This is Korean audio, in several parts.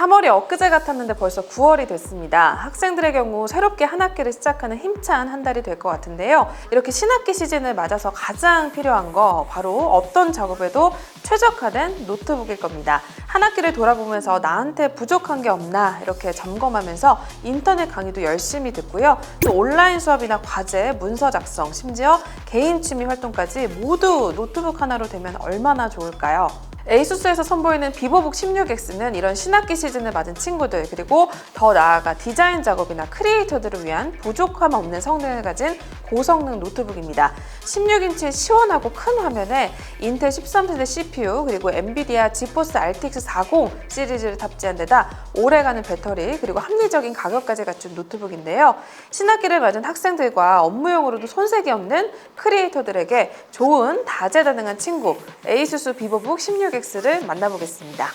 3월이 엊그제 같았는데 벌써 9월이 됐습니다. 학생들의 경우 새롭게 한 학기를 시작하는 힘찬 한 달이 될 것 같은데요. 이렇게 신학기 시즌을 맞아서 가장 필요한 거 바로 어떤 작업에도 최적화된 노트북일 겁니다. 한 학기를 돌아보면서 나한테 부족한 게 없나 이렇게 점검하면서 인터넷 강의도 열심히 듣고요. 또 온라인 수업이나 과제, 문서 작성, 심지어 개인 취미 활동까지 모두 노트북 하나로 되면 얼마나 좋을까요? 에이수스에서 선보이는 비보북 16X는 이런 신학기 시즌을 맞은 친구들, 그리고 더 나아가 디자인 작업이나 크리에이터들을 위한 부족함 없는 성능을 가진 고성능 노트북입니다. 16인치 시원하고 큰 화면에 인텔 13세대 CPU, 그리고 엔비디아 지포스 RTX 40 시리즈를 탑재한 데다 오래가는 배터리, 그리고 합리적인 가격까지 갖춘 노트북인데요. 신학기를 맞은 학생들과 업무용으로도 손색이 없는 크리에이터들에게 좋은 다재다능한 친구, 에이수스 비보북 16X를 만나보겠습니다.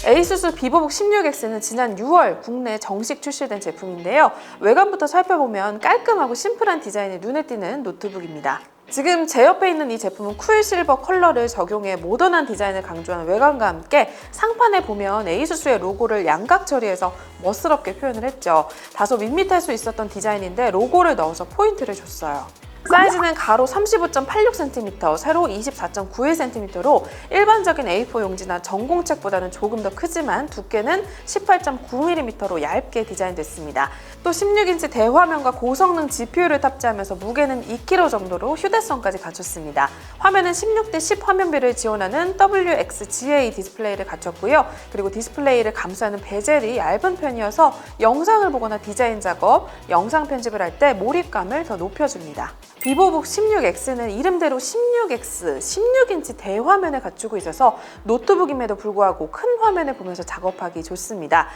에이수스 비보북 16X는 지난 6월 국내에 정식 출시된 제품인데요. 외관부터 살펴보면 깔끔하고 심플한 디자인이 눈에 띄는 노트북입니다. 지금 제 옆에 있는 이 제품은 쿨 실버 컬러를 적용해 모던한 디자인을 강조하는 외관과 함께 상판에 보면 에이수스의 로고를 양각 처리해서 멋스럽게 표현을 했죠. 다소 밋밋할 수 있었던 디자인인데 로고를 넣어서 포인트를 줬어요. 사이즈는 가로 35.86cm, 세로 24.91cm로 일반적인 A4 용지나 전공책보다는 조금 더 크지만 두께는 18.9mm로 얇게 디자인됐습니다. 또 16인치 대화면과 고성능 GPU를 탑재하면서 무게는 2kg 정도로 휴대성까지 갖췄습니다. 화면은 16:10 화면비를 지원하는 WXGA 디스플레이를 갖췄고요. 그리고 디스플레이를 감싸는 베젤이 얇은 편이어서 영상을 보거나 디자인 작업, 영상 편집을 할 때 몰입감을 더 높여줍니다. 비보북 16X는 이름대로 16X, 16인치 대화면을 갖추고 있어서 노트북임에도 불구하고 큰 화면을 보면서 작업하기 좋습니다.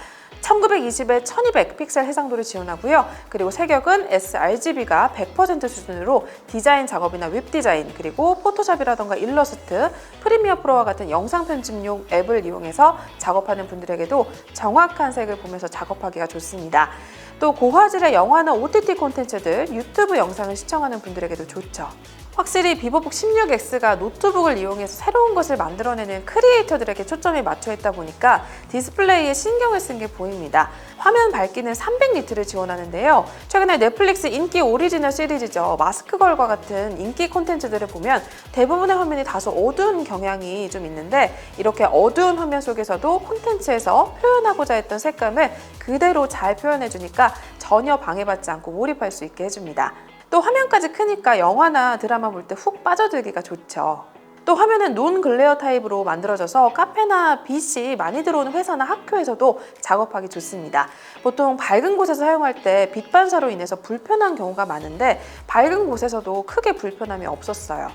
1920에 1200 픽셀 해상도를 지원하고요. 그리고 색역은 sRGB가 100% 수준으로 디자인 작업이나 웹 디자인, 그리고 포토샵이라던가 일러스트, 프리미어 프로와 같은 영상 편집용 앱을 이용해서 작업하는 분들에게도 정확한 색을 보면서 작업하기가 좋습니다. 또 고화질의 영화나 OTT 콘텐츠들, 유튜브 영상을 시청하는 분들에게도 좋죠. 확실히 비보북 16X가 노트북을 이용해서 새로운 것을 만들어내는 크리에이터들에게 초점이 맞춰 있다 보니까 디스플레이에 신경을 쓴 게 보입니다. 화면 밝기는 300니트를 지원하는데요. 최근에 넷플릭스 인기 오리지널 시리즈죠. 마스크걸과 같은 인기 콘텐츠들을 보면 대부분의 화면이 다소 어두운 경향이 좀 있는데 이렇게 어두운 화면 속에서도 콘텐츠에서 표현하고자 했던 색감을 그대로 잘 표현해주니까 전혀 방해받지 않고 몰입할 수 있게 해줍니다. 또 화면까지 크니까 영화나 드라마 볼 때 훅 빠져들기가 좋죠. 또 화면은 논 글레어 타입으로 만들어져서 카페나 빛이 많이 들어오는 회사나 학교에서도 작업하기 좋습니다. 보통 밝은 곳에서 사용할 때 빛 반사로 인해서 불편한 경우가 많은데 밝은 곳에서도 크게 불편함이 없었어요.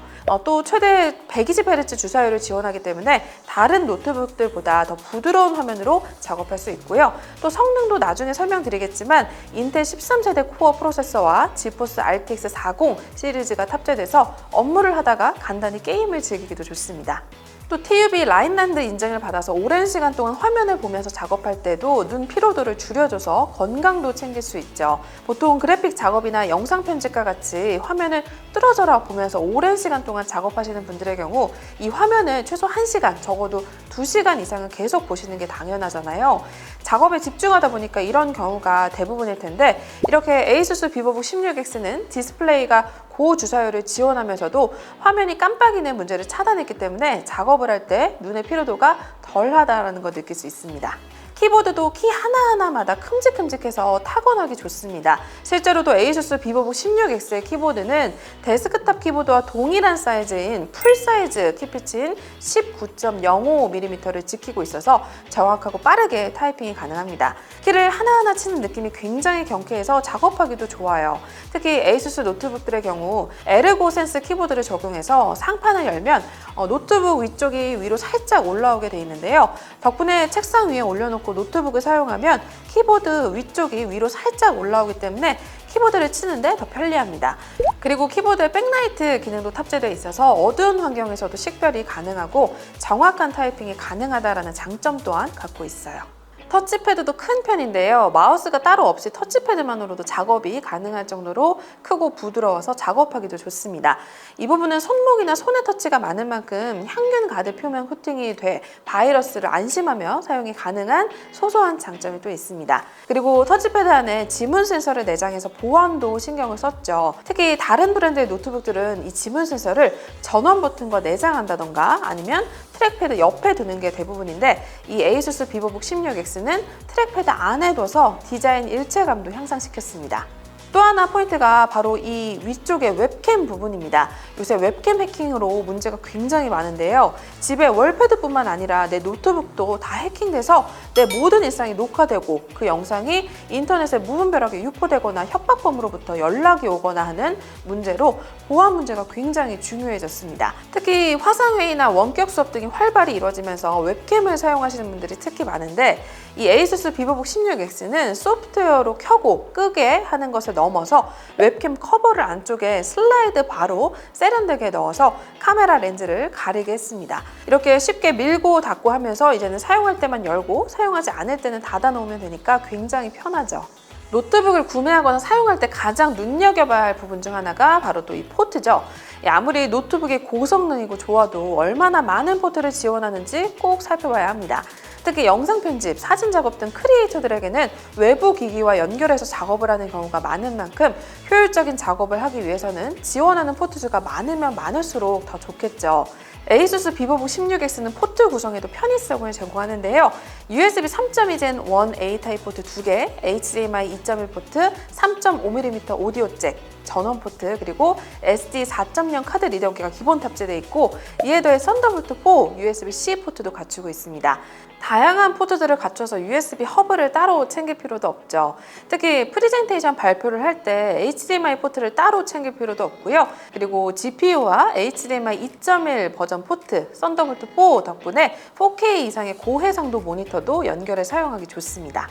또 최대 120Hz 주사율을 지원하기 때문에 다른 노트북들보다 더 부드러운 화면으로 작업할 수 있고요. 또 성능도 나중에 설명드리겠지만 인텔 13세대 코어 프로세서와 지포스 RTX 40 시리즈가 탑재돼서 업무를 하다가 간단히 게임을 즐기기도 좋습니다. 또 TUV 라인란드 인증을 받아서 오랜 시간 동안 화면을 보면서 작업할 때도 눈 피로도를 줄여줘서 건강도 챙길 수 있죠. 보통 그래픽 작업이나 영상 편집과 같이 화면을 뚫어져라 보면서 오랜 시간 동안 작업하시는 분들의 경우 이 화면을 최소 1시간, 적어도 2시간 이상은 계속 보시는 게 당연하잖아요. 작업에 집중하다 보니까 이런 경우가 대부분일 텐데 이렇게 에이수스 비보북 16X는 디스플레이가 고주사율을 지원하면서도 화면이 깜빡이는 문제를 차단했기 때문에 작업을 할 때 눈의 피로도가 덜하다는 걸 느낄 수 있습니다. 키보드도 키 하나하나마다 큼직큼직해서 타건하기 좋습니다. 실제로도 에이수스 비보북 16X의 키보드는 데스크탑 키보드와 동일한 사이즈인 풀사이즈 키피치인 19.05mm를 지키고 있어서 정확하고 빠르게 타이핑이 가능합니다. 키를 하나하나 치는 느낌이 굉장히 경쾌해서 작업하기도 좋아요. 특히 에이수스 노트북들의 경우 에르고 센스 키보드를 적용해서 상판을 열면 노트북 위쪽이 위로 살짝 올라오게 돼 있는데요. 덕분에 책상 위에 올려놓고 잡고 노트북을 사용하면 키보드 위쪽이 위로 살짝 올라오기 때문에 키보드를 치는데 더 편리합니다. 그리고 키보드에 백라이트 기능도 탑재되어 있어서 어두운 환경에서도 식별이 가능하고 정확한 타이핑이 가능하다는 장점 또한 갖고 있어요. 터치패드도 큰 편인데요. 마우스가 따로 없이 터치패드만으로도 작업이 가능할 정도로 크고 부드러워서 작업하기도 좋습니다. 이 부분은 손목이나 손의 터치가 많은 만큼 향균 가드 표면 코팅이 돼 바이러스를 안심하며 사용이 가능한 소소한 장점이 또 있습니다. 그리고 터치패드 안에 지문 센서를 내장해서 보안도 신경을 썼죠. 특히 다른 브랜드의 노트북들은 이 지문 센서를 전원 버튼과 내장한다던가 아니면 트랙패드 옆에 두는 게 대부분인데 이 ASUS 비보북 16X는 트랙패드 안에 둬서 디자인 일체감도 향상시켰습니다. 또 하나 포인트가 바로 이 위쪽의 웹캠 부분입니다. 요새 웹캠 해킹으로 문제가 굉장히 많은데요. 집에 월패드뿐만 아니라 내 노트북도 다 해킹돼서 내 모든 일상이 녹화되고 그 영상이 인터넷에 무분별하게 유포되거나 협박범으로부터 연락이 오거나 하는 문제로 보안 문제가 굉장히 중요해졌습니다. 특히 화상회의나 원격 수업 등이 활발히 이루어지면서 웹캠을 사용하시는 분들이 특히 많은데 이 ASUS 비보북 16X는 소프트웨어로 켜고 끄게 하는 것을 넘어서 웹캠 커버를 안쪽에 슬라이드 바로 세련되게 넣어서 카메라 렌즈를 가리게 했습니다. 이렇게 쉽게 밀고 닫고 하면서 이제는 사용할 때만 열고 사용하지 않을 때는 닫아 놓으면 되니까 굉장히 편하죠. 노트북을 구매하거나 사용할 때 가장 눈여겨봐야 할 부분 중 하나가 바로 또 이 포트죠. 아무리 노트북이 고성능이고 좋아도 얼마나 많은 포트를 지원하는지 꼭 살펴봐야 합니다. 특히 영상 편집, 사진 작업 등 크리에이터들에게는 외부 기기와 연결해서 작업을 하는 경우가 많은 만큼 효율적인 작업을 하기 위해서는 지원하는 포트 수가 많으면 많을수록 더 좋겠죠. ASUS 비보북 16X는 포트 구성에도 편의성을 제공하는데요. USB 3.2 Gen 1A 타입 포트 2개, HDMI 2.1 포트, 3.5mm 오디오 잭, 전원 포트, 그리고 SD 4.0 카드 리더기가 기본 탑재되어 있고 이에 더해 썬더볼트 4 USB-C 포트도 갖추고 있습니다. 다양한 포트들을 갖춰서 USB 허브를 따로 챙길 필요도 없죠. 특히 프리젠테이션 발표를 할 때 HDMI 포트를 따로 챙길 필요도 없고요. 그리고 GPU와 HDMI 2.1 버전 포트, 썬더볼트 4 덕분에 4K 이상의 고해상도 모니터도 연결해 사용하기 좋습니다.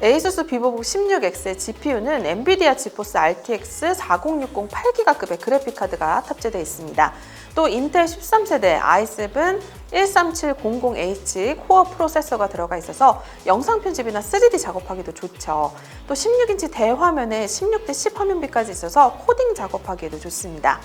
ASUS 비보북 16X의 GPU는 엔비디아 지포스 RTX 4060 8기가급의 그래픽카드가 탑재되어 있습니다. 또 인텔 13세대 i7 13700H 코어 프로세서가 들어가 있어서 영상 편집이나 3D 작업하기도 좋죠. 또 16인치 대화면에 16대 10 화면비까지 있어서 코딩 작업하기에도 좋습니다.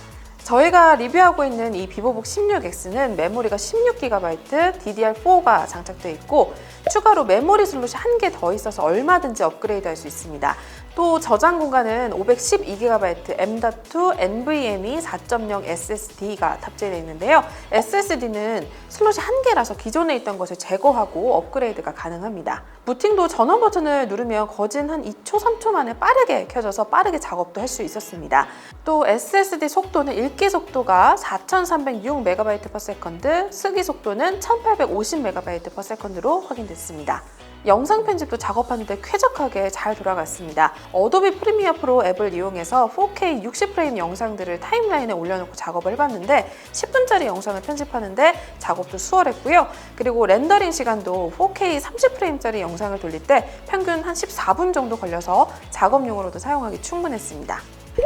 저희가 리뷰하고 있는 이 비보북 16X는 메모리가 16GB, DDR4가 장착되어 있고 추가로 메모리 슬롯이 한 개 더 있어서 얼마든지 업그레이드 할 수 있습니다. 또 저장 공간은 512GB M.2 NVMe 4.0 SSD가 탑재되어 있는데요. SSD는 슬롯이 한 개라서 기존에 있던 것을 제거하고 업그레이드가 가능합니다. 부팅도 전원 버튼을 누르면 거진 한 2초, 3초 만에 빠르게 켜져서 빠르게 작업도 할 수 있었습니다. 또 SSD 속도는 읽기 속도가 4306MB/s, 쓰기 속도는 1850MB/s로 확인됐습니다. 영상 편집도 작업하는데 쾌적하게 잘 돌아갔습니다. 어도비 프리미어 프로 앱을 이용해서 4K 60프레임 영상들을 타임라인에 올려놓고 작업을 해봤는데 10분짜리 영상을 편집하는데 작업도 수월했고요. 그리고 렌더링 시간도 4K 30프레임짜리 영상을 돌릴 때 평균 한 14분 정도 걸려서 작업용으로도 사용하기 충분했습니다.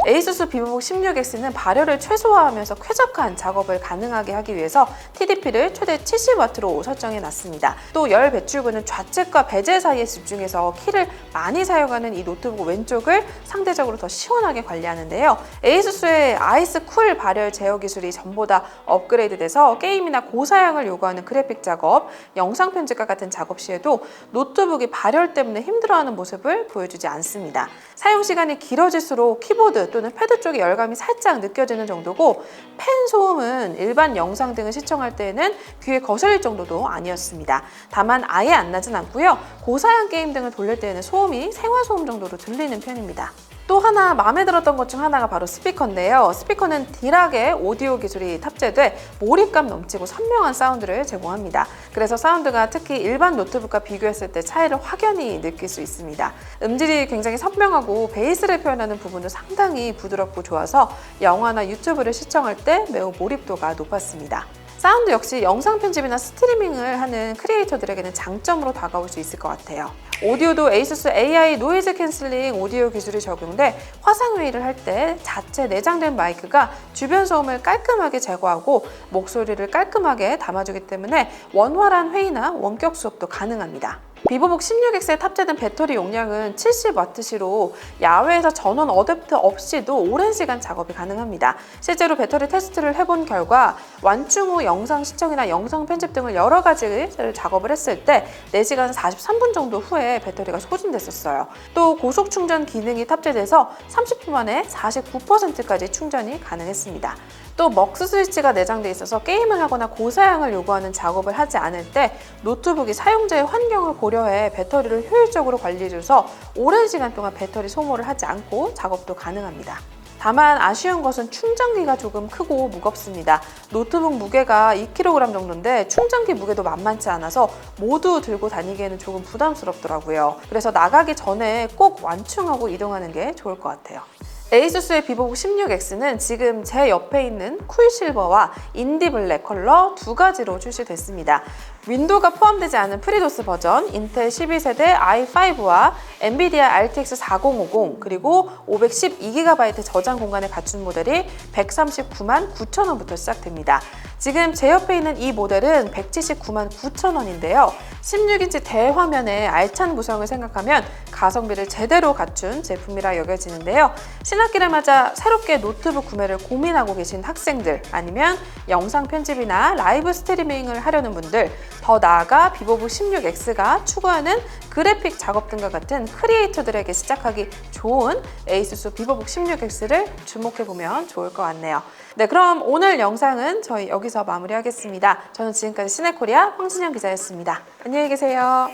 ASUS 비보북 16X는 발열을 최소화하면서 쾌적한 작업을 가능하게 하기 위해서 TDP를 최대 70W로 설정해 놨습니다. 또 열 배출구는 좌측과 베젤 사이에 집중해서 키를 많이 사용하는 이 노트북 왼쪽을 상대적으로 더 시원하게 관리하는데요. ASUS의 아이스 쿨 발열 제어 기술이 전보다 업그레이드돼서 게임이나 고사양을 요구하는 그래픽 작업, 영상 편집과 같은 작업 시에도 노트북이 발열 때문에 힘들어하는 모습을 보여주지 않습니다. 사용 시간이 길어질수록 키보드 또는 패드 쪽에 열감이 살짝 느껴지는 정도고 팬 소음은 일반 영상 등을 시청할 때에는 귀에 거슬릴 정도도 아니었습니다. 다만 아예 안 나진 않고요. 고사양 게임 등을 돌릴 때에는 소음이 생활소음 정도로 들리는 편입니다. 또 하나 마음에 들었던 것 중 하나가 바로 스피커인데요. 스피커는 딜하게 오디오 기술이 탑재돼 몰입감 넘치고 선명한 사운드를 제공합니다. 그래서 사운드가 특히 일반 노트북과 비교했을 때 차이를 확연히 느낄 수 있습니다. 음질이 굉장히 선명하고 베이스를 표현하는 부분도 상당히 부드럽고 좋아서 영화나 유튜브를 시청할 때 매우 몰입도가 높았습니다. 사운드 역시 영상 편집이나 스트리밍을 하는 크리에이터들에게는 장점으로 다가올 수 있을 것 같아요. 오디오도 에이수스 AI 노이즈 캔슬링 오디오 기술이 적용돼 화상회의를 할 때 자체 내장된 마이크가 주변 소음을 깔끔하게 제거하고 목소리를 깔끔하게 담아주기 때문에 원활한 회의나 원격 수업도 가능합니다. 비보복 16X에 탑재된 배터리 용량은 70W시로 야외에서 전원 어댑터 없이도 오랜 시간 작업이 가능합니다. 실제로 배터리 테스트를 해본 결과 완충 후 영상 시청이나 영상 편집 등을 여러 가지를 작업을 했을 때 4시간 43분 정도 후에 배터리가 소진됐었어요. 또 고속 충전 기능이 탑재돼서 30분 만에 49%까지 충전이 가능했습니다. 또 먹스 스위치가 내장돼 있어서 게임을 하거나 고사양을 요구하는 작업을 하지 않을 때 노트북이 사용자의 환경을 고려해 배터리를 효율적으로 관리해줘서 오랜 시간 동안 배터리 소모를 하지 않고 작업도 가능합니다. 다만 아쉬운 것은 충전기가 조금 크고 무겁습니다. 노트북 무게가 2kg 정도인데 충전기 무게도 만만치 않아서 모두 들고 다니기에는 조금 부담스럽더라고요. 그래서 나가기 전에 꼭 완충하고 이동하는 게 좋을 것 같아요. 에이수스의 비보복 16X는 지금 제 옆에 있는 쿨 실버와 인디 블랙 컬러 두 가지로 출시됐습니다. 윈도우가 포함되지 않은 프리도스 버전, 인텔 12세대 i5와 엔비디아 RTX 4050 그리고 512GB 저장 공간을 갖춘 모델이 139만 9천원부터 시작됩니다. 지금 제 옆에 있는 이 모델은 179만 9천원인데요. 16인치 대화면의 알찬 구성을 생각하면 가성비를 제대로 갖춘 제품이라 여겨지는데요. 신학기를 맞아 새롭게 노트북 구매를 고민하고 계신 학생들 아니면 영상 편집이나 라이브 스트리밍을 하려는 분들 더 나아가 비보복 16X가 추구하는 그래픽 작업 등과 같은 크리에이터들에게 시작하기 좋은 에이수스 비보복 16X를 주목해보면 좋을 것 같네요. 네, 그럼 오늘 영상은 저희 여기서 마무리하겠습니다. 저는 지금까지 시네코리아 황진영 기자였습니다. 안녕히 계세요.